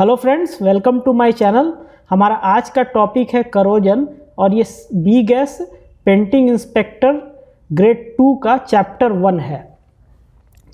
Hello friends, welcome to my channel. हमारा आज का टॉपिक है करोजन और ये B gas painting inspector grade 2 का चैप्टर 1 है।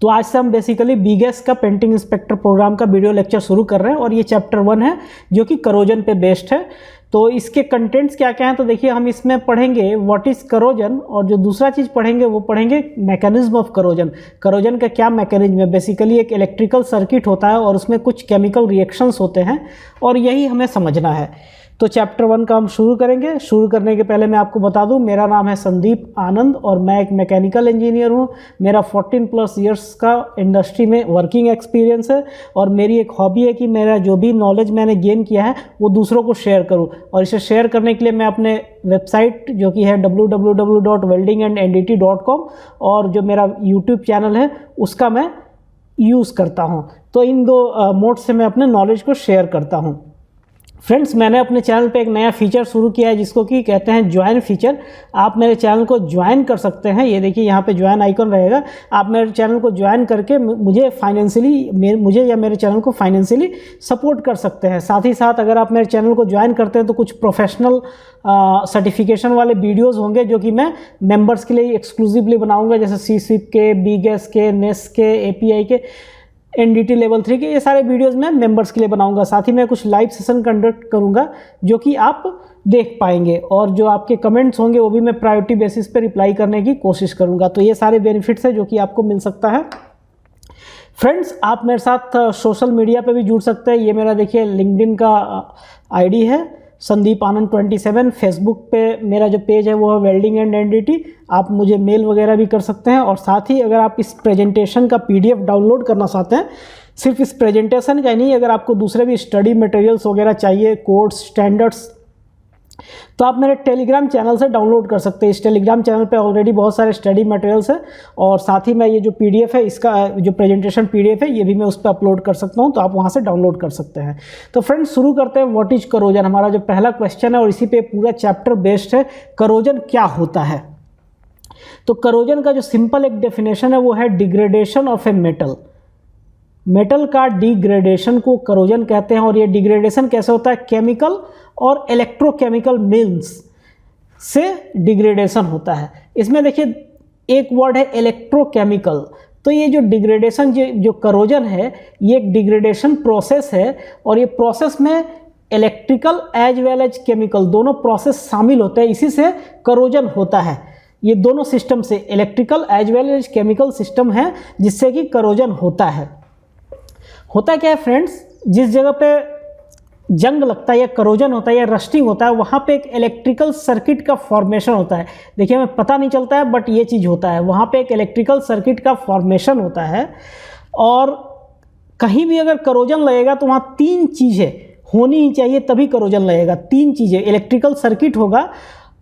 तो आज से हम बेसिकली बी गैस का पेंटिंग इंस्पेक्टर प्रोग्राम का वीडियो लेक्चर शुरू कर रहे हैं और ये चैप्टर 1 है जो कि करोजन पे बेस्ड है। तो इसके कंटेंट्स क्या क्या हैं, तो देखिए हम इसमें पढ़ेंगे व्हाट इज़ करोजन, और जो दूसरा चीज़ पढ़ेंगे वो पढ़ेंगे मैकेनिज्म ऑफ करोजन। करोजन का क्या मैकेनिज्म है, बेसिकली एक इलेक्ट्रिकल सर्किट होता है और उसमें कुछ केमिकल रिएक्शंस होते हैं और यही हमें समझना है। तो चैप्टर 1 का हम शुरू करेंगे। शुरू करने के पहले मैं आपको बता दूं, मेरा नाम है संदीप आनंद और मैं एक मैकेनिकल इंजीनियर हूं। मेरा 14+ ईयर्स का इंडस्ट्री में वर्किंग एक्सपीरियंस है और मेरी एक हॉबी है कि मेरा जो भी नॉलेज मैंने गेन किया है वो दूसरों को शेयर करूं। और इसे शेयर करने के लिए मैं अपने वेबसाइट जो कि है www.weldingandendt.com और जो मेरा यूट्यूब चैनल है उसका मैं यूज़ करता हूँ। तो इन दो मोड से मैं अपने नॉलेज को शेयर करता हूँ। फ्रेंड्स, मैंने अपने चैनल पे एक नया फीचर शुरू किया है जिसको कि कहते हैं ज्वाइन फीचर। आप मेरे चैनल को ज्वाइन कर सकते हैं। ये देखिए यहाँ पे ज्वाइन आइकन रहेगा। आप मेरे चैनल को ज्वाइन करके मुझे या मेरे चैनल को फाइनेंशियली सपोर्ट कर सकते हैं। साथ ही साथ अगर आप मेरे चैनल को ज्वाइन करते हैं तो कुछ प्रोफेशनल सर्टिफिकेशन वाले वीडियोज़ होंगे जो कि मैं मेम्बर्स के लिए एक्सक्लूसिवली बनाऊँगा, जैसे सी-स्विप के, बी गैस के, नेस के, API के, NDT लेवल 3 के, ये सारे वीडियोस मैं मेंबर्स के लिए बनाऊंगा। साथ ही मैं कुछ लाइव सेशन कंडक्ट करूंगा जो कि आप देख पाएंगे और जो आपके कमेंट्स होंगे वो भी मैं प्रायोरिटी बेसिस पे रिप्लाई करने की कोशिश करूंगा। तो ये सारे बेनिफिट्स हैं जो कि आपको मिल सकता है। फ्रेंड्स, आप मेरे साथ सोशल मीडिया पे भी जुड़ सकते हैं। ये मेरा देखिए लिंक्डइन का ID है संदीप आनंद 27। फेसबुक पे मेरा जो पेज है वो है वेल्डिंग एंड NDT। आप मुझे मेल वगैरह भी कर सकते हैं। और साथ ही अगर आप इस प्रेजेंटेशन का PDF डाउनलोड करना चाहते हैं, सिर्फ इस प्रेजेंटेशन का ही नहीं, अगर आपको दूसरे भी स्टडी मटेरियल्स वगैरह चाहिए, कोड्स, स्टैंडर्ड्स, तो आप मेरे टेलीग्राम चैनल से डाउनलोड कर सकते हैं। इस टेलीग्राम चैनल पे ऑलरेडी बहुत सारे स्टडी मटेरियल्स हैं और साथ ही मैं ये जो PDF है, इसका जो प्रेजेंटेशन PDF है, ये भी मैं उस पर अपलोड कर सकता हूँ, तो आप वहाँ से डाउनलोड कर सकते हैं। तो फ्रेंड्स, शुरू करते हैं। व्हाट इज करोजन हमारा जो पहला क्वेश्चन है और इसी पे पूरा चैप्टर बेस्ड है। करोजन क्या होता है? तो करोजन का जो सिंपल एक डेफिनेशन है वो है degradation of a metal. Metal का डिग्रेडेशन को करोजन कहते हैं। और ये डिग्रेडेशन कैसे होता है? केमिकल और इलेक्ट्रोकेमिकल मीन्स से डिग्रेडेशन होता है। इसमें देखिए एक वर्ड है इलेक्ट्रोकेमिकल। तो ये जो डिग्रेडेशन जो करोजन है, ये एक डिग्रेडेशन प्रोसेस है और ये प्रोसेस में electrical as well as chemical दोनों प्रोसेस शामिल होते हैं। इसी से करोजन होता है। ये दोनों सिस्टम से electrical as well as chemical system है जिससे कि करोजन होता है। होता क्या है फ्रेंड्स, जिस जगह पे जंग लगता है या करोजन होता है या रस्टिंग होता है, वहाँ पे एक इलेक्ट्रिकल सर्किट का फॉर्मेशन होता है। देखिए हमें पता नहीं चलता है बट ये चीज़ होता है। वहाँ पे एक इलेक्ट्रिकल सर्किट का फॉर्मेशन होता है और कहीं भी अगर करोजन लगेगा तो वहाँ 3 चीज़ें होनी ही चाहिए, तभी करोजन लगेगा। 3 चीज़ें, इलेक्ट्रिकल सर्किट होगा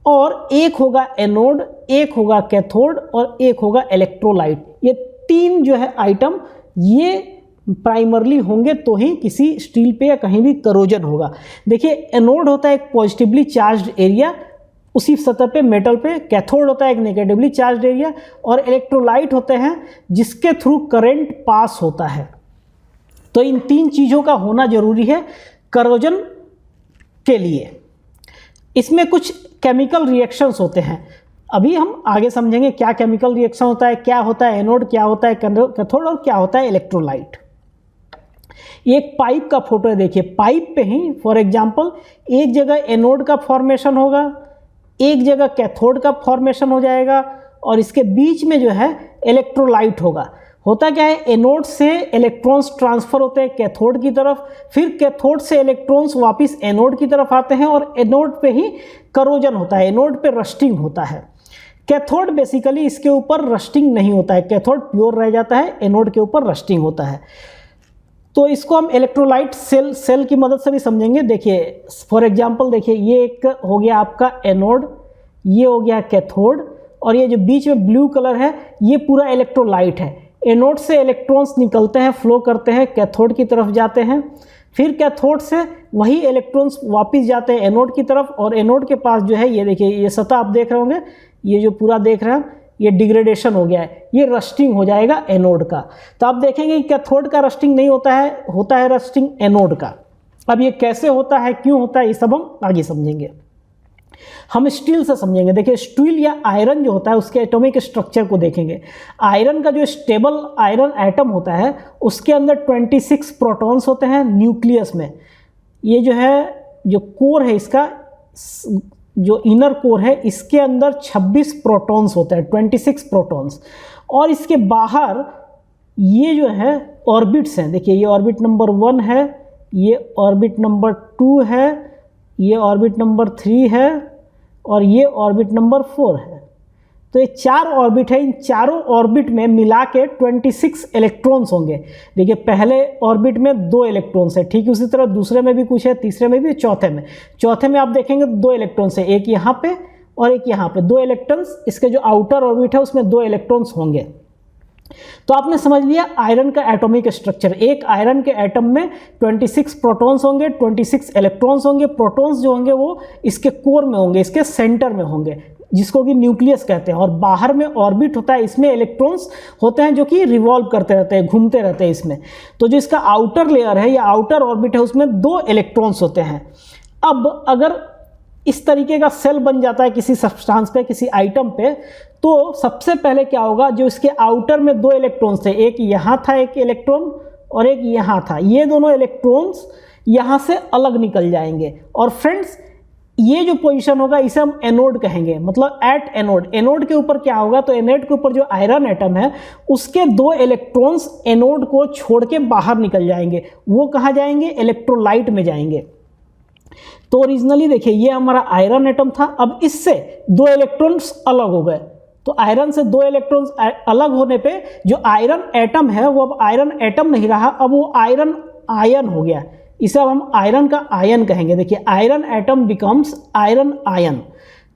और एक होगा एनोड, एक होगा कैथोड और एक होगा इलेक्ट्रोलाइट। ये 3 जो है आइटम, ये प्राइमरली होंगे तो ही किसी स्टील पे या कहीं भी करोजन होगा। देखिए एनोड होता है एक पॉजिटिवली चार्ज्ड एरिया उसी सतह पे मेटल पे, कैथोड होता है एक नेगेटिवली चार्ज्ड एरिया और इलेक्ट्रोलाइट होते हैं जिसके थ्रू करंट पास होता है। तो इन 3 चीज़ों का होना जरूरी है करोजन के लिए। इसमें कुछ केमिकल रिएक्शंस होते हैं, अभी हम आगे समझेंगे क्या केमिकल रिएक्शन होता है, क्या होता है एनोड, क्या होता है कैथोड और क्या होता है इलेक्ट्रोलाइट। ये एक पाइप का फोटो है। देखिए पाइप पे ही फॉर एग्जांपल एक जगह एनोड का फॉर्मेशन होगा, एक जगह कैथोड का फॉर्मेशन हो जाएगा और इसके बीच में जो है इलेक्ट्रोलाइट होगा। होता क्या है, एनोड से इलेक्ट्रॉन्स ट्रांसफर होते हैं कैथोड की तरफ, फिर कैथोड से इलेक्ट्रॉन्स वापस एनोड की तरफ आते हैं और एनोड पे ही करोजन होता है, एनोड पे रस्टिंग होता है। कैथोड बेसिकली इसके ऊपर रस्टिंग नहीं होता है, कैथोड प्योर रह जाता है, एनोड के ऊपर रस्टिंग होता है। तो इसको हम इलेक्ट्रोलाइट सेल की मदद से भी समझेंगे। देखिए फॉर एग्जांपल देखिए ये एक हो गया आपका एनोड, ये हो गया कैथोड और ये जो बीच में ब्लू कलर है ये पूरा इलेक्ट्रोलाइट है। एनोड से इलेक्ट्रॉन्स निकलते हैं, फ्लो करते हैं, कैथोड की तरफ जाते हैं, फिर कैथोड से वही इलेक्ट्रॉन्स वापस जाते हैं एनोड की तरफ और एनोड के पास जो है ये देखिए ये सतह आप देख रहे होंगे, ये जो पूरा देख रहे हैं ये डिग्रेडेशन हो गया है, ये रस्टिंग हो जाएगा एनोड का। तो आप देखेंगे कि कैथोड का रस्टिंग नहीं होता है, होता है रस्टिंग एनोड का। अब ये कैसे होता है, क्यों होता है, ये सब हम आगे समझेंगे। हम स्टील से समझेंगे। देखिए स्टील या आयरन जो होता है उसके एटॉमिक स्ट्रक्चर को देखेंगे। आयरन का जो स्टेबल आयरन एटम होता है उसके अंदर 26 प्रोटॉन्स होते हैं न्यूक्लियस में। ये जो है जो कोर है इसका, जो इनर कोर है इसके अंदर 26 प्रोटॉन्स होते हैं, 26 प्रोटॉन्स। और इसके बाहर ये जो है ऑर्बिट्स हैं। देखिए ये ऑर्बिट नंबर 1 है, ये ऑर्बिट नंबर 2 है, ये ऑर्बिट नंबर 3 है और ये ऑर्बिट नंबर 4 है। तो ये 4 ऑर्बिट है। इन चारों ऑर्बिट में मिला के 26 इलेक्ट्रॉन्स होंगे। देखिए पहले ऑर्बिट में 2 इलेक्ट्रॉन्स है, ठीक उसी तरह दूसरे में भी कुछ है, तीसरे में भी, चौथे में आप देखेंगे 2 इलेक्ट्रॉन्स है, एक यहाँ पे और एक यहाँ पे। 2 इलेक्ट्रॉन्स, इसके जो आउटर ऑर्बिट है उसमें 2 इलेक्ट्रॉन्स होंगे। तो आपने समझ लिया आयरन का एटॉमिक स्ट्रक्चर। एक आयरन के एटम में 26 प्रोटॉन्स होंगे, 26 इलेक्ट्रॉन्स होंगे। प्रोटॉन्स जो होंगे वो इसके कोर में होंगे, इसके सेंटर में होंगे, जिसको कि न्यूक्लियस कहते हैं। और बाहर में ऑर्बिट होता है, इसमें इलेक्ट्रॉन्स होते हैं जो कि रिवॉल्व करते रहते हैं, घूमते रहते हैं इसमें। तो जो इसका आउटर लेयर है या आउटर ऑर्बिट है उसमें 2 इलेक्ट्रॉन्स होते हैं। अब अगर इस तरीके का सेल बन जाता है किसी सब्सटेंस पे, किसी आइटम पे, तो सबसे पहले क्या होगा, जो इसके आउटर में 2 इलेक्ट्रॉन्स थे, एक यहाँ था एक इलेक्ट्रॉन और एक यहाँ था, ये दोनों इलेक्ट्रॉन्स यहाँ से अलग निकल जाएंगे। और फ्रेंड्स ये जो पोजीशन होगा इसे हम एनोड कहेंगे, मतलब एट एनोड। एनोड के ऊपर क्या होगा, तो एनोड के ऊपर जो आयरन एटम है उसके 2 इलेक्ट्रॉन्स एनोड को छोड़ के बाहर निकल जाएंगे। वो कहाँ जाएंगे, इलेक्ट्रोलाइट में जाएंगे। तो ओरिजिनली देखिए ये हमारा आयरन एटम था, अब इससे 2 इलेक्ट्रॉन्स अलग हो गए। तो आयरन से 2 इलेक्ट्रॉन्स अलग होने पे जो आयरन एटम है वो अब आयरन एटम नहीं रहा, अब वो आयरन आयन हो गया। इसे अब हम आयरन का आयन कहेंगे। देखिए iron atom becomes iron ion,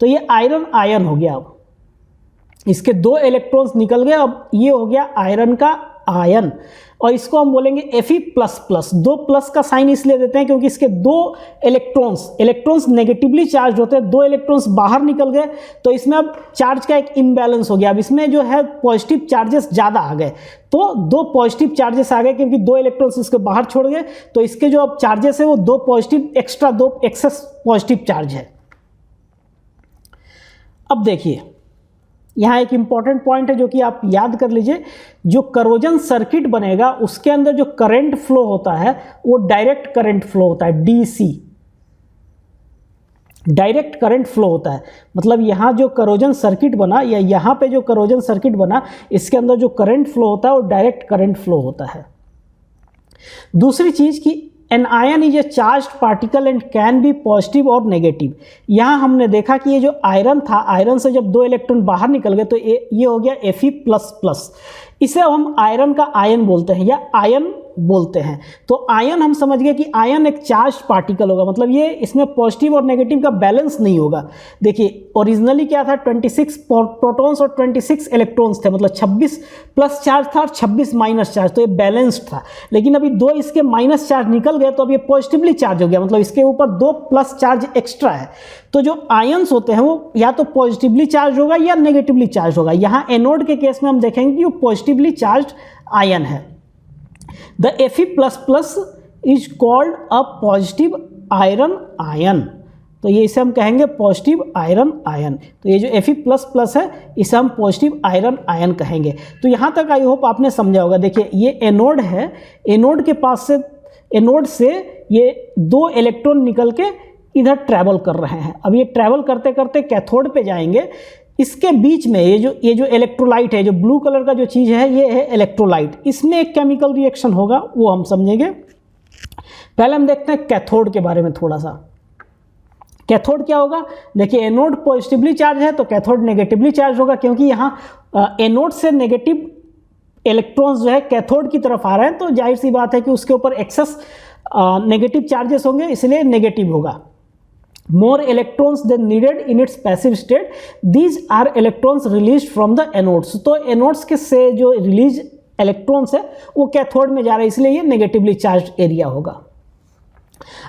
तो ये आयरन आयन हो गया। अब इसके 2 इलेक्ट्रॉन्स निकल गए, अब ये हो गया आयरन का आयन। और इसको हम बोलेंगे Fe++। 2 प्लस का साइन इसलिए देते हैं क्योंकि इसके 2 इलेक्ट्रॉन्स नेगेटिवली चार्ज होते हैं। 2 इलेक्ट्रॉन्स बाहर निकल गए तो इसमें अब चार्ज का एक इम्बैलेंस हो गया। अब इसमें जो है पॉजिटिव चार्जेस ज़्यादा आ गए, तो 2 पॉजिटिव चार्जेस आ गए क्योंकि 2 इलेक्ट्रॉन्स इसके बाहर छोड़ गए। तो इसके जो अब चार्जेस है वो 2 positive extra, 2 excess positive charge है। अब देखिए यहाँ एक इंपॉर्टेंट पॉइंट है जो कि आप याद कर लीजिए। जो करोजन सर्किट बनेगा उसके अंदर जो करंट फ्लो होता है वो डायरेक्ट करंट फ्लो होता है, डीसी, डायरेक्ट करंट फ्लो होता है। मतलब यहाँ जो करोजन सर्किट बना या यहाँ पे जो करोजन सर्किट बना, इसके अंदर जो करंट फ्लो होता है वो डायरेक्ट करंट फ्लो होता है। दूसरी चीज़ कि an ion is a charged particle and can be positive और नेगेटिव। यहाँ हमने देखा कि ये जो आयरन था, आयरन से जब 2 इलेक्ट्रॉन बाहर निकल गए तो ये हो गया Fe++। इसे हम आयरन का आयन बोलते हैं या आयन बोलते हैं। तो आयन हम समझ गए कि आयन एक चार्ज पार्टिकल होगा, मतलब ये इसमें पॉजिटिव और नेगेटिव का बैलेंस नहीं होगा। देखिए ओरिजिनली क्या था, 26 प्रोटॉन्स और 26 इलेक्ट्रॉन्स थे, मतलब 26 प्लस चार्ज था और 26 माइनस चार्ज, तो ये बैलेंस्ड था। लेकिन अभी 2 इसके माइनस चार्ज निकल गए तो अब ये पॉजिटिवली चार्ज हो गया, मतलब इसके ऊपर 2 प्लस चार्ज एक्स्ट्रा है। तो जो आयंस होते हैं वो या तो पॉजिटिवली चार्ज होगा या नेगेटिवली चार्ज होगा। यहाँ एनोड के केस में हम देखेंगे कि वो पॉजिटिवली चार्ज आयन है। The Fe++ is called a positive iron ion। तो ये इसे हम कहेंगे पॉजिटिव आयरन आयन। तो ये जो Fe++ है इसे हम पॉजिटिव आयरन आयन कहेंगे। तो यहाँ तक आई होप आपने समझा होगा। देखिए ये एनोड है, एनोड के पास से, एनोड से ये 2 इलेक्ट्रॉन निकल के इधर ट्रैवल कर रहे हैं। अब ये ट्रैवल करते करते कैथोड पे जाएंगे। इसके बीच में ये जो इलेक्ट्रोलाइट है, जो ब्लू कलर का जो चीज़ है, ये है इलेक्ट्रोलाइट। इसमें एक केमिकल रिएक्शन होगा, वो हम समझेंगे। पहले हम देखते हैं कैथोड के बारे में थोड़ा सा। कैथोड क्या होगा, देखिए एनोड पॉजिटिवली चार्ज है तो कैथोड नेगेटिवली चार्ज होगा, क्योंकि यहाँ एनोड से नेगेटिव इलेक्ट्रॉन्स जो है कैथोड की तरफ आ रहे हैं, तो जाहिर सी बात है कि उसके ऊपर एक्सेस नेगेटिव चार्जेस होंगे, इसलिए नेगेटिव होगा। More electrons than needed in its passive state. These are electrons released from the anodes। तो एनोड्स के से जो रिलीज इलेक्ट्रॉन्स है वो कैथोड में जा रहे हैं, इसलिए ये नेगेटिवली चार्ज एरिया होगा।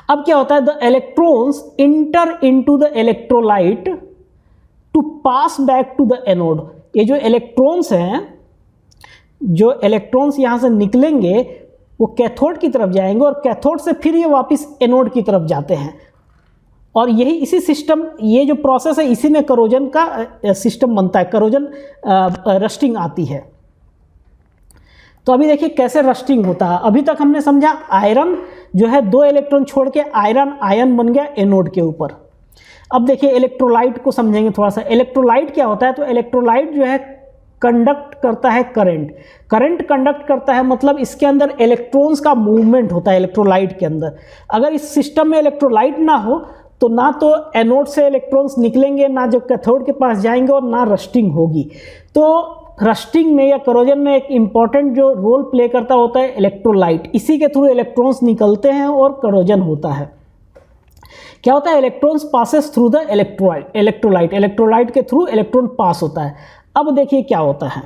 अब क्या होता है, the electrons enter into the electrolyte to pass back to the anode. ये जो इलेक्ट्रॉन्स हैं, जो इलेक्ट्रॉन्स यहाँ से निकलेंगे वो कैथोड की तरफ जाएंगे और कैथोड से फिर ये वापस एनोड की तरफ जाते हैं। और यही इसी सिस्टम, ये जो प्रोसेस है इसी में करोजन का सिस्टम बनता है, करोजन रस्टिंग आती है। तो अभी देखिए कैसे रस्टिंग होता है। अभी तक हमने समझा आयरन जो है 2 इलेक्ट्रॉन छोड़ के आयरन आयन बन गया एनोड के ऊपर। अब देखिए इलेक्ट्रोलाइट को समझेंगे थोड़ा सा। इलेक्ट्रोलाइट क्या होता है? तो इलेक्ट्रोलाइट जो है कंडक्ट करता है करंट। करंट कंडक्ट करता है मतलब इसके अंदर इलेक्ट्रॉन्स का मूवमेंट होता है इलेक्ट्रोलाइट के अंदर। अगर इस सिस्टम में इलेक्ट्रोलाइट ना हो तो ना तो एनोड से इलेक्ट्रॉन्स निकलेंगे, ना जब कैथोड के पास जाएंगे, और ना रस्टिंग होगी। तो रस्टिंग में या करोजन में एक इम्पॉर्टेंट जो रोल प्ले करता होता है इलेक्ट्रोलाइट। इसी के थ्रू इलेक्ट्रॉन्स निकलते हैं और करोजन होता है। क्या होता है? Electrons passes through the electrolyte. Electrolyte के थ्रू इलेक्ट्रॉन पास होता है। अब देखिए क्या होता है।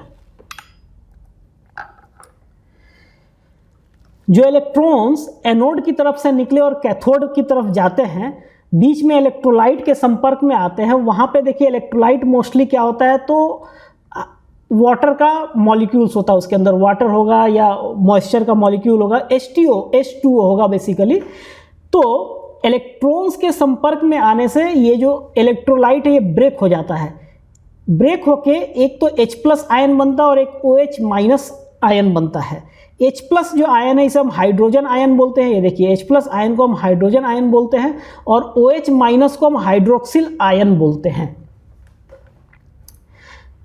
जो इलेक्ट्रॉन्स एनोड की तरफ से निकले और कैथोड की तरफ जाते हैं, बीच में इलेक्ट्रोलाइट के संपर्क में आते हैं। वहां पे देखिए इलेक्ट्रोलाइट मोस्टली क्या होता है, तो वाटर का मॉलिक्यूल्स होता है, उसके अंदर वाटर होगा या मॉइस्चर का मॉलिक्यूल होगा, H2O होगा बेसिकली। तो इलेक्ट्रॉन्स के संपर्क में आने से ये जो इलेक्ट्रोलाइट है ये ब्रेक हो जाता है। ब्रेक होके एक तो H+ आयन बनता है और एक OH- आयन बनता है। H+ जो आयन है इसे हम हाइड्रोजन आयन बोलते हैं। ये देखिए H+ आयन को हम हाइड्रोजन आयन बोलते हैं और OH- को हम हाइड्रोक्सिल आयन बोलते हैं।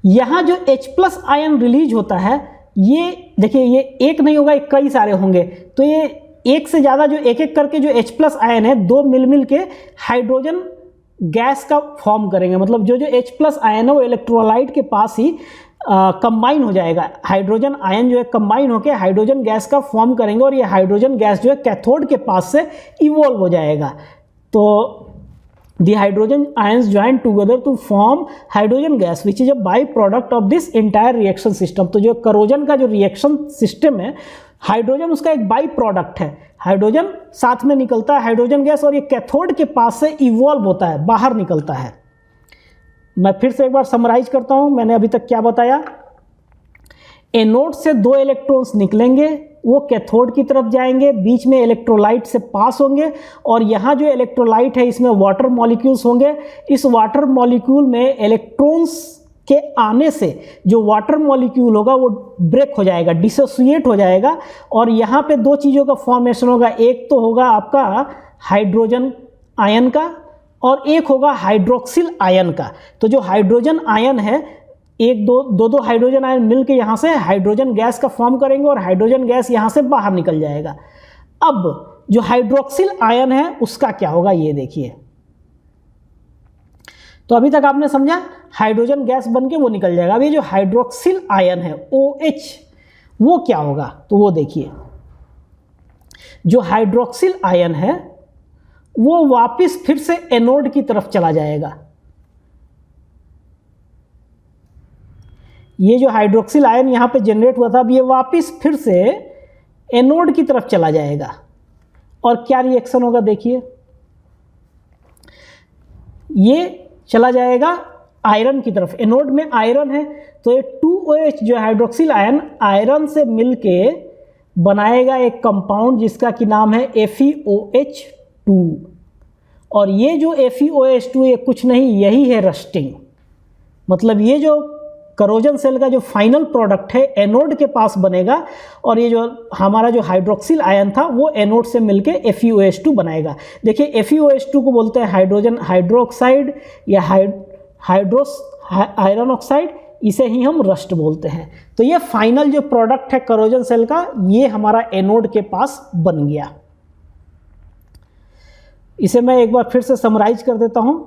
यहाँ जो H+ आयन रिलीज होता है, ये देखिए ये एक नहीं होगा, कई सारे होंगे। तो ये एक से ज़्यादा जो एक एक करके जो H+ आयन है, 2 मिल के हाइड्रोजन गैस का फॉर्म करेंगे। मतलब जो H+ आयन है वो इलेक्ट्रोलाइट के पास ही कंबाइन हो जाएगा। हाइड्रोजन आयन जो है कंबाइन होकर हाइड्रोजन गैस का फॉर्म करेंगे और ये हाइड्रोजन गैस जो है कैथोड के पास से इवॉल्व हो जाएगा। तो the hydrogen ions join together to form hydrogen gas which is a byproduct of this entire reaction system। तो जो करोजन का जो रिएक्शन सिस्टम है, हाइड्रोजन उसका एक बाई प्रोडक्ट है। हाइड्रोजन साथ में निकलता है हाइड्रोजन गैस और ये कैथोड के पास से इवॉल्व होता है, बाहर निकलता है। मैं फिर से एक बार समराइज करता हूं मैंने अभी तक क्या बताया। एनोड से 2 इलेक्ट्रॉन्स निकलेंगे, वो कैथोड की तरफ जाएंगे, बीच में इलेक्ट्रोलाइट से पास होंगे और यहाँ जो इलेक्ट्रोलाइट है इसमें वाटर मॉलिक्यूल्स होंगे। इस वाटर मॉलिक्यूल में इलेक्ट्रॉन्स के आने से जो वाटर मॉलिक्यूल होगा वो ब्रेक हो जाएगा, डिसोसिएट हो जाएगा और यहाँ पे 2 चीज़ों का फॉर्मेशन होगा। एक तो होगा आपका हाइड्रोजन आयन का और एक होगा हाइड्रोक्सिल आयन का। तो जो हाइड्रोजन आयन है, एक दो हाइड्रोजन आयन मिलके यहाँ से हाइड्रोजन गैस का फॉर्म करेंगे और हाइड्रोजन गैस यहाँ से बाहर निकल जाएगा। अब जो हाइड्रोक्सिल आयन है उसका क्या होगा ये देखिए। तो अभी तक आपने समझा हाइड्रोजन गैस बनके वो निकल जाएगा। अब ये जो हाइड्रोक्सिल आयन है OH, वो क्या होगा तो वो देखिए। जो हाइड्रोक्सिल आयन है वो वापस फिर से एनोड की तरफ चला जाएगा। ये जो हाइड्रोक्सिल आयन यहाँ पे जनरेट हुआ था, अब ये वापस फिर से एनोड की तरफ चला जाएगा और क्या रिएक्शन होगा देखिए। ये चला जाएगा आयरन की तरफ। एनोड में आयरन है तो ये 2OH जो हाइड्रोक्सिल आयन आयरन से मिलके बनाएगा एक कंपाउंड जिसका कि नाम है FeOH2। और ये जो FeOH2 ये कुछ नहीं, यही है रस्टिंग। मतलब ये जो करोजन सेल का जो फाइनल प्रोडक्ट है एनोड के पास बनेगा और ये जो हमारा जो हाइड्रोक्सिल आयन था वो एनोड से मिलके FeOH2 बनाएगा। देखिए FeOH2 को बोलते हैं हाइड्रोजन हाइड्रोक्साइड या आयरन ऑक्साइड, इसे ही हम रस्ट बोलते हैं। तो ये फाइनल जो प्रोडक्ट है करोजन सेल का, ये हमारा एनोड के पास बन गया। इसे मैं एक बार फिर से समराइज कर देता हूँ।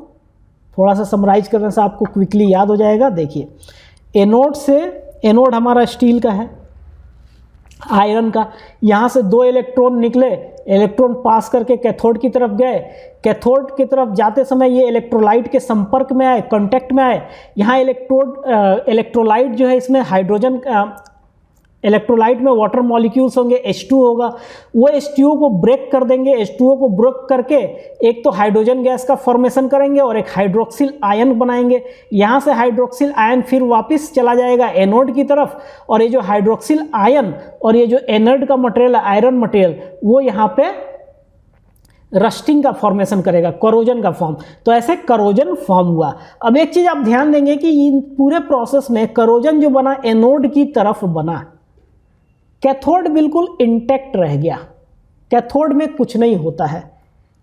थोड़ा सा समराइज करने से आपको क्विकली याद हो जाएगा। देखिए एनोड से, एनोड हमारा स्टील का है, आयरन का, यहाँ से 2 इलेक्ट्रॉन निकले, इलेक्ट्रॉन पास करके कैथोड की तरफ गए। कैथोड की तरफ जाते समय ये इलेक्ट्रोलाइट के संपर्क में आए, कांटेक्ट में आए। यहाँ इलेक्ट्रोलाइट जो है इसमें हाइड्रोजन इलेक्ट्रोलाइट में वाटर मॉलिक्यूल्स होंगे, H2 होगा, वो H2O को ब्रेक कर देंगे। H2O को ब्रेक करके एक तो हाइड्रोजन गैस का फॉर्मेशन करेंगे और एक हाइड्रोक्सिल आयन बनाएंगे। यहाँ से हाइड्रोक्सिल आयन फिर वापस चला जाएगा एनोड की तरफ, और ये जो हाइड्रोक्सिल आयन और ये जो एनोड का मटेरियल है, आयरन मटेरियल, वो यहाँ पे रस्टिंग का फॉर्मेशन करेगा, करोजन का फॉर्म। तो ऐसे करोजन फॉर्म हुआ। अब एक चीज़ आप ध्यान देंगे कि इन पूरे प्रोसेस में करोजन जो बना एनोड की तरफ बना, कैथोड बिल्कुल इंटैक्ट रह गया, कैथोड में कुछ नहीं होता है।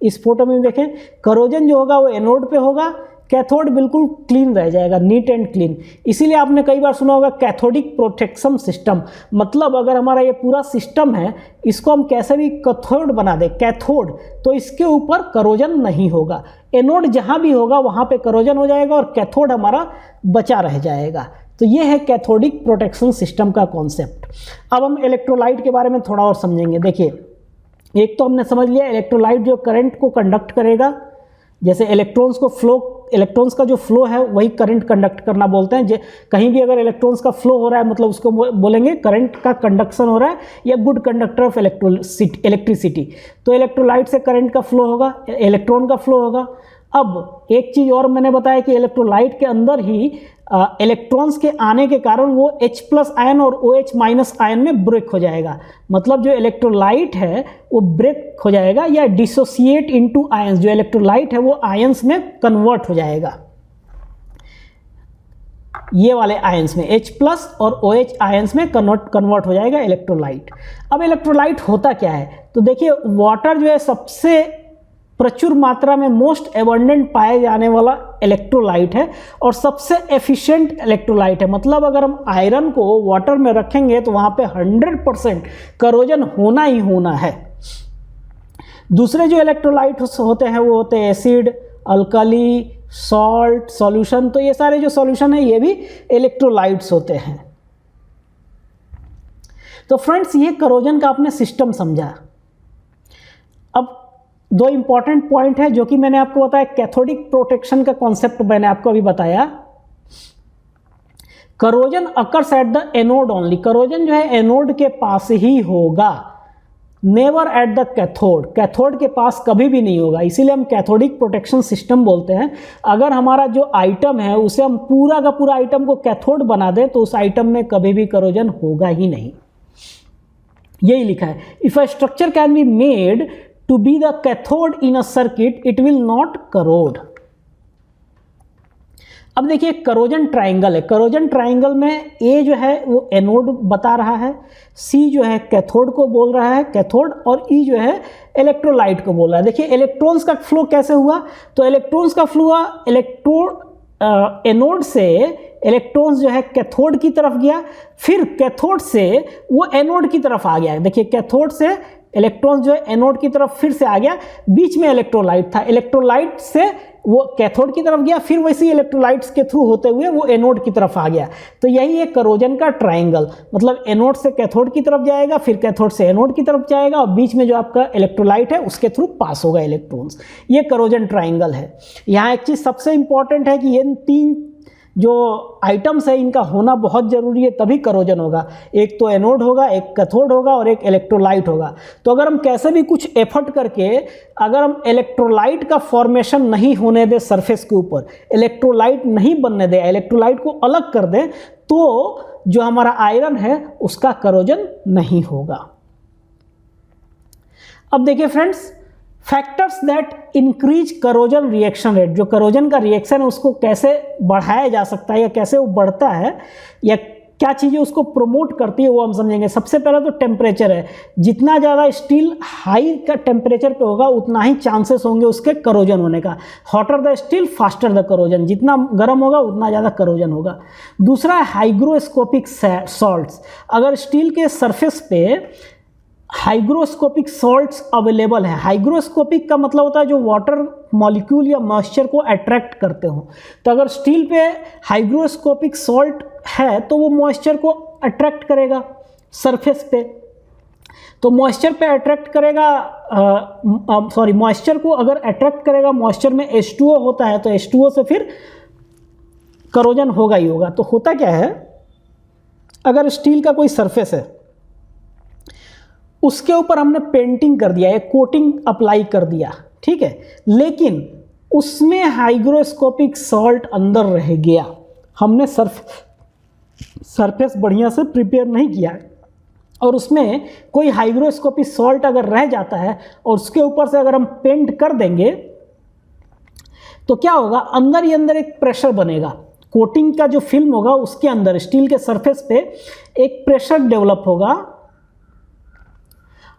इस फोटो में देखें, करोजन जो होगा वो एनोड पे होगा, कैथोड बिल्कुल क्लीन रह जाएगा, नीट एंड क्लीन। इसीलिए आपने कई बार सुना होगा कैथोडिक प्रोटेक्शन सिस्टम। मतलब अगर हमारा ये पूरा सिस्टम है, इसको हम कैसे भी कैथोड बना दें, कैथोड, तो इसके ऊपर करोजन नहीं होगा। एनोड जहाँ भी होगा वहाँ पे करोजन हो जाएगा और कैथोड हमारा बचा रह जाएगा। तो ये है कैथोडिक प्रोटेक्शन सिस्टम का कॉन्सेप्ट। अब हम इलेक्ट्रोलाइट के बारे में थोड़ा और समझेंगे। देखिए, एक तो हमने समझ लिया इलेक्ट्रोलाइट जो करंट को कंडक्ट करेगा, जैसे इलेक्ट्रॉन्स को फ्लो, इलेक्ट्रॉन्स का जो फ्लो है वही करंट कंडक्ट करना बोलते हैं। कहीं भी अगर इलेक्ट्रॉन्स का फ्लो हो रहा है मतलब उसको बोलेंगे करंट का कंडक्शन हो रहा है, या गुड कंडक्टर ऑफ इलेक्ट्रिसिटी। तो इलेक्ट्रोलाइट से करंट का फ्लो होगा, इलेक्ट्रॉन का फ्लो होगा। अब एक चीज़ और मैंने बताया कि इलेक्ट्रोलाइट के अंदर ही इलेक्ट्रॉन्स के आने के कारण वो H+ आयन और OH- आयन में ब्रेक हो जाएगा। मतलब जो इलेक्ट्रोलाइट है वो ब्रेक हो जाएगा या डिसोसिएट इनटू आयंस। जो इलेक्ट्रोलाइट है वो आयंस में कन्वर्ट हो जाएगा, ये वाले आयंस में H+ और OH आयंस में कन्वर्ट हो जाएगा इलेक्ट्रोलाइट। अब इलेक्ट्रोलाइट होता क्या है, तो देखिए वाटर जो है सबसे प्रचुर मात्रा में मोस्ट एबंडेंट पाए जाने वाला इलेक्ट्रोलाइट है और सबसे एफिशिएंट इलेक्ट्रोलाइट है। मतलब अगर हम आयरन को वाटर में रखेंगे तो वहाँ पे 100% करोजन होना ही होना है। दूसरे जो इलेक्ट्रोलाइट होते हैं वो होते हैं एसिड, अल्कली, सॉल्ट, सॉल्यूशन। तो ये सारे जो सॉल्यूशन है ये भी इलेक्ट्रोलाइट्स होते हैं। तो फ्रेंड्स, ये करोजन का आपने सिस्टम समझा। अब दो इंपॉर्टेंट पॉइंट है जो कि मैंने आपको बताया, कैथोडिक प्रोटेक्शन का कॉन्सेप्ट मैंने आपको अभी बताया। Corrosion occurs at the anode only, corrosion जो है एनोड के पास ही होगा, never at the cathode, cathode के पास कभी भी नहीं होगा। इसीलिए हम कैथोडिक प्रोटेक्शन सिस्टम बोलते हैं। अगर हमारा जो आइटम है उसे हम पूरा का पूरा आइटम को कैथोड बना दें तो उस आइटम में कभी भी करोजन होगा ही नहीं। यही लिखा है, if a structure can be made to be the cathode in a circuit, it will not corrode। अब देखिए करोजन ट्राइंगल है, करोजन ट्राइंगल में A जो है वो एनोड बता रहा है, C जो है कैथोड को बोल रहा है, कैथोड, और E जो है इलेक्ट्रोलाइट को बोल रहा है। देखिए इलेक्ट्रॉन्स का फ्लो कैसे हुआ, तो इलेक्ट्रॉन्स का फ्लो हुआ एनोड से इलेक्ट्रॉन्स जो है कैथोड की तरफ गया, फिर कैथोड से वो एनोड की तरफ आ गया। देखिए कैथोड से इलेक्ट्रॉन्स जो है एनोड की तरफ फिर से आ गया, बीच में इलेक्ट्रोलाइट था, इलेक्ट्रोलाइट से वो कैथोड की तरफ गया, फिर वैसे इलेक्ट्रोलाइट्स के थ्रू होते हुए वो एनोड की तरफ आ गया। तो यही है करोजन का ट्राइंगल। मतलब एनोड से कैथोड की तरफ जाएगा, फिर कैथोड से एनोड की तरफ जाएगा, और बीच में जो आपका इलेक्ट्रोलाइट है उसके थ्रू पास होगा इलेक्ट्रॉन्स। ये करोजन ट्राइंगल है। यहाँ एक चीज़ सबसे इंपॉर्टेंट है कि ये तीन जो आइटम्स है इनका होना बहुत ज़रूरी है, तभी करोजन होगा। एक तो एनोड होगा, एक कैथोड होगा और एक इलेक्ट्रोलाइट होगा। तो अगर हम कैसे भी कुछ एफर्ट करके अगर हम इलेक्ट्रोलाइट का फॉर्मेशन नहीं होने दें सरफेस के ऊपर, इलेक्ट्रोलाइट नहीं बनने दें, इलेक्ट्रोलाइट को अलग कर दें, तो जो हमारा आयरन है उसका करोजन नहीं होगा। अब देखिए friends, factors that increase corrosion reaction rate, जो करोजन का रिएक्शन है उसको कैसे बढ़ाया जा सकता है या कैसे वो बढ़ता है या क्या चीज़ें उसको प्रमोट करती है वो हम समझेंगे। सबसे पहले तो टेम्परेचर है, जितना ज़्यादा स्टील हाई का टेम्परेचर पे होगा उतना ही चांसेस होंगे उसके करोजन होने का। Hotter the steel faster the corrosion, जितना गर्म होगा उतना ज़्यादा करोजन होगा। दूसरा है हाइग्रोस्कोपिक सॉल्ट्स, अगर स्टील के सरफेस पे हाइग्रोस्कोपिक सॉल्ट्स अवेलेबल है। हाइग्रोस्कोपिक का मतलब होता है जो वाटर मॉलिक्यूल या मॉइस्चर को अट्रैक्ट करते हो। तो अगर स्टील पे हाइग्रोस्कोपिक सॉल्ट है तो वो मॉइस्चर को अट्रैक्ट करेगा सरफेस पे, तो मॉइस्चर पे अट्रैक्ट करेगा, मॉइस्चर को अगर अट्रैक्ट करेगा, मॉइस्चर में H2O होता है तो H2O से फिर करोजन होगा ही होगा। तो होता क्या है, अगर स्टील का कोई सरफेस है, उसके ऊपर हमने पेंटिंग कर दिया, एक कोटिंग अप्लाई कर दिया, ठीक है, लेकिन उसमें हाइग्रोस्कोपिक सॉल्ट अंदर रह गया, हमने सरफेस बढ़िया से प्रिपेयर नहीं किया है, और उसमें कोई हाइग्रोस्कोपिक सॉल्ट अगर रह जाता है और उसके ऊपर से अगर हम पेंट कर देंगे तो क्या होगा, अंदर ही अंदर एक प्रेशर बनेगा, कोटिंग का जो फिल्म होगा उसके अंदर स्टील के सरफेस पे एक प्रेशर डेवलप होगा,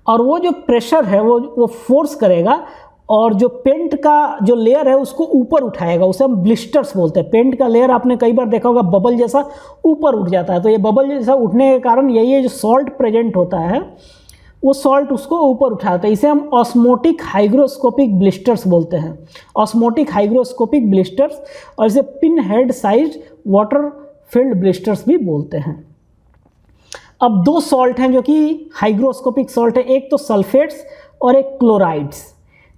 और वो जो प्रेशर है वो फोर्स करेगा और जो पेंट का जो लेयर है उसको ऊपर उठाएगा, उसे हम ब्लिस्टर्स बोलते हैं। पेंट का लेयर आपने कई बार देखा होगा बबल जैसा ऊपर उठ जाता है, तो ये बबल जैसा उठने के कारण यही है, जो सॉल्ट प्रेजेंट होता है वो सॉल्ट उसको ऊपर उठाता है। इसे हम ऑस्मोटिक हाइग्रोस्कोपिक ब्लिस्टर्स बोलते हैं, ऑस्मोटिक हाइग्रोस्कोपिक ब्लिस्टर्स, और इसे pin head size water field blisters भी बोलते हैं। अब दो सॉल्ट हैं जो कि हाइग्रोस्कोपिक सॉल्ट है, एक तो सल्फेट्स और एक क्लोराइड्स।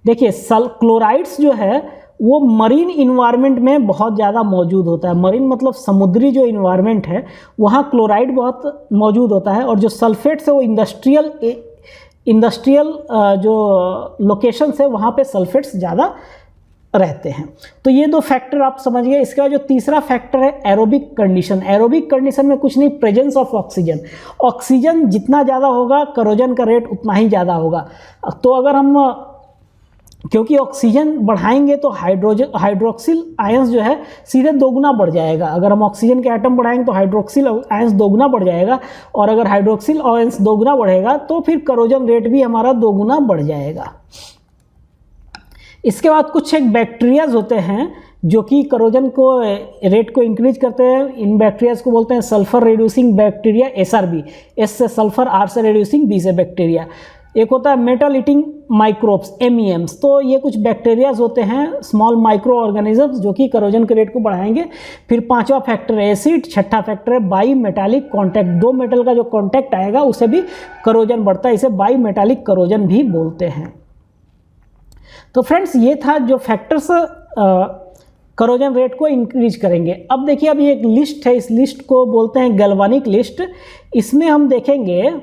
देखिए क्लोराइड्स जो है वो मरीन इन्वायरमेंट में बहुत ज़्यादा मौजूद होता है, मरीन मतलब समुद्री जो इन्वायरमेंट है वहाँ क्लोराइड बहुत मौजूद होता है, और जो सल्फेट्स है वो इंडस्ट्रियल जो लोकेशंस है वहाँ पे सल्फेट्स ज़्यादा रहते हैं। तो ये दो फैक्टर आप समझ गए। इसका जो तीसरा फैक्टर है एरोबिक कंडीशन। एरोबिक कंडीशन में कुछ नहीं, प्रेजेंस ऑफ ऑक्सीजन। ऑक्सीजन जितना ज़्यादा होगा करोजन का रेट उतना ही ज़्यादा होगा। तो अगर हम क्योंकि ऑक्सीजन बढ़ाएंगे तो हाइड्रोक्सिल आयंस जो है सीधे दोगुना बढ़ जाएगा। अगर हम ऑक्सीजन के एटम बढ़ाएंगे तो हाइड्रोक्सिल आयंस दोगुना बढ़ जाएगा, और अगर हाइड्रोक्सिल आयंस दोगुना बढ़ेगा तो फिर करोजन रेट भी हमारा दोगुना बढ़ जाएगा। इसके बाद कुछ एक बैक्टीरियाज होते हैं जो कि करोजन को रेट को इंक्रीज करते हैं। इन बैक्टीरियाज को बोलते हैं sulphur reducing bacteria, SRB। S से सल्फर, R से रिड्यूसिंग, B से बैक्टीरिया। एक होता है मेटल ईटिंग माइक्रोब्स, MEMs। तो ये कुछ बैक्टीरियाज होते हैं, स्मॉल माइक्रो ऑर्गेनिजम्स, जो कि करोजन के रेट को बढ़ाएंगे। फिर पांचवा फैक्टर है एसिड, छठा फैक्टर है बाई मेटालिक कॉन्टैक्ट। दो मेटल का जो कॉन्टैक्ट आएगा उसे भी करोजन बढ़ता है, इसे बाई मेटालिक करोजन भी बोलते हैं। तो फ्रेंड्स ये था जो फैक्टर्स करोजन रेट को इंक्रीज करेंगे। अब देखिए अभी एक लिस्ट है, इस लिस्ट को बोलते हैं गैल्वानिक लिस्ट। इसमें हम देखेंगे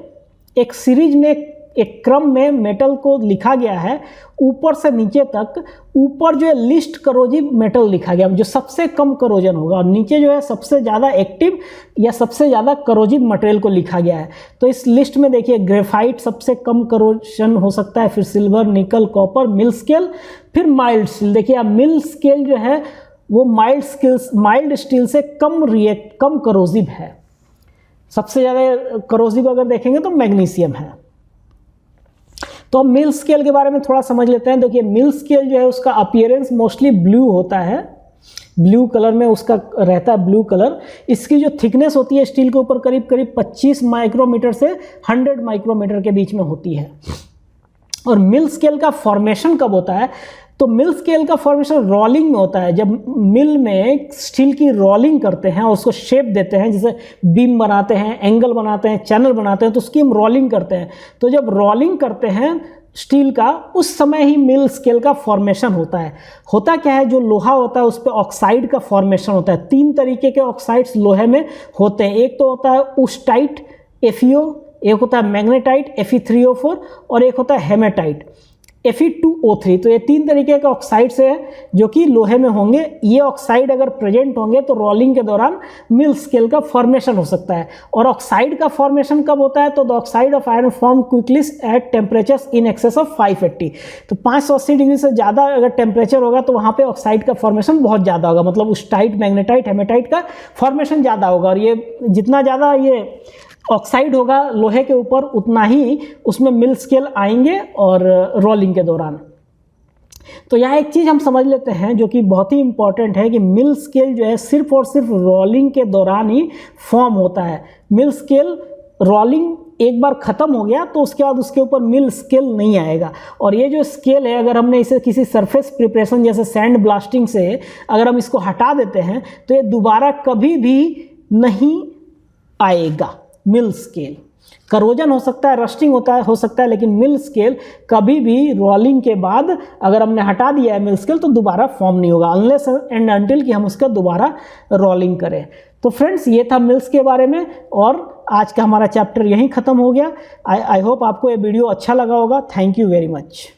एक सीरीज में एक क्रम में मेटल को लिखा गया है ऊपर से नीचे तक। ऊपर जो है लिस्ट करोजिव मेटल लिखा गया जो सबसे कम करोजन होगा, और नीचे जो है सबसे ज़्यादा एक्टिव या सबसे ज़्यादा करोजिव मटेरियल को लिखा गया है। तो इस लिस्ट में देखिए ग्रेफाइट सबसे कम करोजन हो सकता है, फिर सिल्वर, निकल, कॉपर, मिल स्केल, फिर माइल्ड स्टील। देखिए अब मिल स्केल जो है वो माइल्ड स्टील से कम करोजिव है। सबसे ज़्यादा करोजिव अगर देखेंगे तो मैग्नीशियम है। तो अब मिल स्केल के बारे में थोड़ा समझ लेते हैं। देखिए मिल स्केल जो है उसका अपीयरेंस मोस्टली ब्लू होता है, ब्लू कलर में उसका रहता है, ब्लू कलर। इसकी जो थिकनेस होती है स्टील के ऊपर करीब 25 माइक्रोमीटर से 100 माइक्रोमीटर के बीच में होती है। और मिल स्केल का फॉर्मेशन कब होता है, तो मिल स्केल का फॉर्मेशन रोलिंग में होता है। जब मिल में स्टील की रोलिंग करते हैं और उसको शेप देते हैं, जैसे बीम बनाते हैं, एंगल बनाते हैं, चैनल बनाते हैं, तो उसकी हम रोलिंग करते हैं। तो जब रोलिंग करते हैं स्टील का उस समय ही मिल स्केल का फॉर्मेशन होता है। होता क्या है, जो लोहा होता है उस पर ऑक्साइड का फॉर्मेशन होता है। 3 तरीके के ऑक्साइड्स लोहे में होते हैं। एक तो होता है ऊस्टाइट FeO, एक होता है मैग्नेटाइट Fe3O4, और एक होता है हेमेटाइट Fe2O3। तो ये 3 तरीके के ऑक्साइड्स हैं जो कि लोहे में होंगे। ये ऑक्साइड अगर प्रेजेंट होंगे तो रोलिंग के दौरान मिल स्केल का फॉर्मेशन हो सकता है। और ऑक्साइड का फॉर्मेशन कब होता है, तो the oxide of iron form quickly at temperatures in excess of 580। तो 580 डिग्री से ज़्यादा अगर टेम्परेचर होगा तो वहाँ पे ऑक्साइड का फॉर्मेशन बहुत ज़्यादा होगा, मतलब ऊस्टाइट, मैग्नेटाइट, हेमेटाइट का फॉर्मेशन ज़्यादा होगा। और ये जितना ज़्यादा ये ऑक्साइड होगा लोहे के ऊपर उतना ही उसमें मिल स्केल आएंगे और रोलिंग के दौरान। तो यहाँ एक चीज़ हम समझ लेते हैं जो कि बहुत ही इंपॉर्टेंट है कि मिल स्केल जो है सिर्फ और सिर्फ रोलिंग के दौरान ही फॉर्म होता है। मिल स्केल रोलिंग एक बार ख़त्म हो गया तो उसके बाद उसके ऊपर मिल स्केल नहीं आएगा। और ये जो स्केल है अगर हमने इसे किसी सरफेस प्रिपरेशन जैसे सैंड ब्लास्टिंग से अगर हम इसको हटा देते हैं तो ये दोबारा कभी भी नहीं आएगा। मिल स्केल करोजन हो सकता है, रस्टिंग हो सकता है, लेकिन मिल स्केल कभी भी रोलिंग के बाद अगर हमने हटा दिया है मिल स्केल तो दोबारा फॉर्म नहीं होगा, अनलेस एंड अनटिल कि हम उसका दोबारा रोलिंग करें। तो फ्रेंड्स ये था मिल्स के बारे में, और आज का हमारा चैप्टर यहीं ख़त्म हो गया। आई होप आपको ये वीडियो अच्छा लगा होगा। Thank you very much.